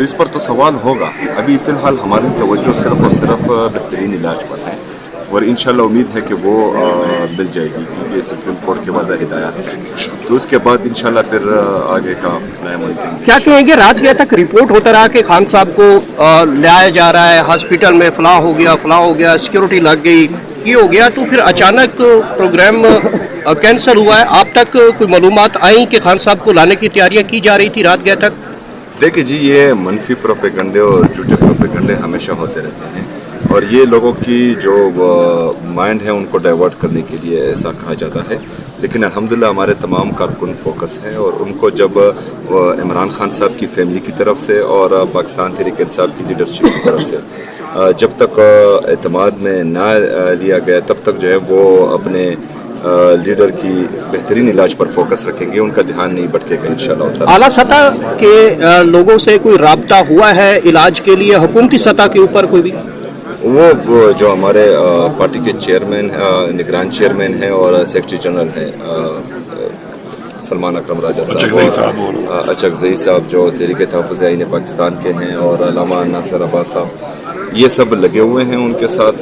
तो इस पर तो सवाल होगा। अभी फ़िलहाल हमारी तवज्जो सिर्फ़ और सिर्फ बेहतरीन इलाज पर है और इंशाल्लाह उम्मीद है कि वो मिल जाएगी, क्योंकि सुप्रीम कोर्ट की वाज़ह हिदायत है। तो उसके बाद इंशाल्लाह फिर आगे का नया मुल्क। क्या कहेंगे, रात गया तक रिपोर्ट होता रहा कि खान साहब को लाया जा रहा है हॉस्पिटल में, फलां हो गया, सिक्योरिटी लग गई, ये हो गया, तो फिर अचानक प्रोग्राम कैंसिल हुआ है। आप तक कोई मालूमात आई कि खान साहब को लाने की तैयारियां की जा रही थी रात गया तक? देखिए जी, ये मनफी प्रोपेगंडे और झूठे प्रोपेगंडे हमेशा होते रहते हैं और ये लोगों की जो माइंड है उनको डाइवर्ट करने के लिए ऐसा कहा जाता है। लेकिन अल्हम्दुलिल्लाह हमारे तमाम कारकुन फोकस हैं और उनको जब इमरान खान साहब की फैमिली की तरफ से और पाकिस्तान तहरीक इंसाफ की लीडरशिप की तरफ से जब तक एतमाद में ना लिया गया तब तक जो है वो अपने लीडर की बेहतरीन इलाज पर फोकस रखेंगे, उनका ध्यान नहीं भटकेगा इंशाल्लाह। आला सतह के लोगों से कोई राब्ता हुआ है इलाज के लिए, हुकूमती सतह के ऊपर कोई भी? वो जो हमारे पार्टी के चेयरमैन निगरान चेयरमैन हैं और सेक्रेटरी जनरल हैं सलमान अकरम राजा साहब, अचकज़ई साहब जो तहरीक तहफ़्फ़ुज़ आईन पाकिस्तान के हैं, और अल्लामा नासिर अब्बास साहब, ये सब लगे हुए हैं उनके साथ,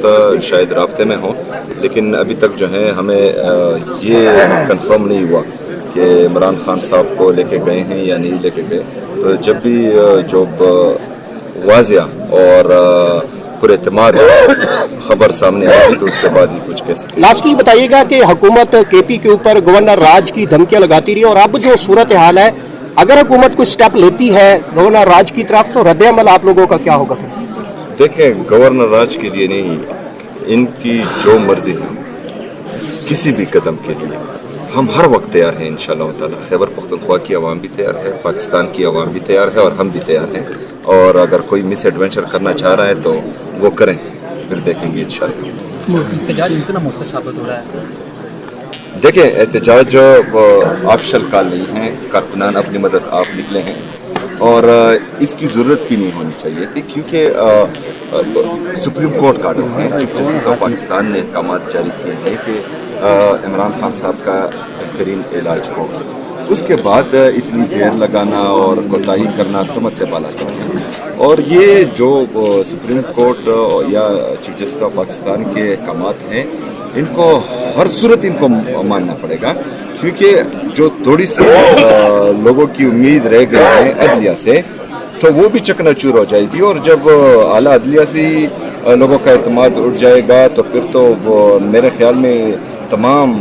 शायद राब्ते में हों। लेकिन अभी तक जो है हमें ये कंफर्म नहीं हुआ कि इमरान खान साहब को लेके गए हैं या नहीं लेके गए। तो जब भी जो वाज़िया और पुरएतमाद खबर सामने आएगी तो उसके बाद ही कुछ कह सकते। लास्टली बताइएगा कि हुकूमत केपी के ऊपर गवर्नर राज की धमकियां लगाती रही और अब जो सूरत हाल है, अगर हुकूमत कोई स्टेप लेती है गवर्नर राज की तरफ तो रद्द अमल आप लोगों का क्या होगा? देखें, गवर्नर राज के लिए नहीं, इनकी जो मर्जी है किसी भी कदम के लिए हम हर वक्त तैयार हैं इंशाअल्लाह ताला। खैबर पख्तूनख्वा की आवाम भी तैयार है, पाकिस्तान की आवाम भी तैयार है और हम भी तैयार हैं। और अगर कोई मिस एडवेंचर करना चाह रहा है तो वो करें, फिर देखेंगे इंशाअल्लाह। एहतजाज इतना मुस्तहब साबित हो रहा है। देखिए, एहतजाज ऑफिशियल कॉल नहीं है, कारकुनान अपनी मदद आप निकले हैं और इसकी ज़रूरत भी नहीं होनी चाहिए थी, क्योंकि सुप्रीम कोर्ट का ऑर्डर है, चीफ जस्टिस ऑफ पाकिस्तान ने अहकामात जारी किए हैं कि इमरान खान साहब का बेहतरीन इलाज हो। उसके बाद इतनी देर लगाना और कोताही करना समझ से बाला है। और ये जो सुप्रीम कोर्ट या चीफ जस्टिस ऑफ पाकिस्तान के अहकामात हैं, इनको हर सूरत इनको मानना पड़ेगा, क्योंकि जो थोड़ी सी लोगों की उम्मीद रह गई है अदलिया से, तो वो भी चकनाचूर हो जाएगी। और जब आला अदलिया से लोगों का एतमाद उठ जाएगा तो फिर तो मेरे ख्याल में तमाम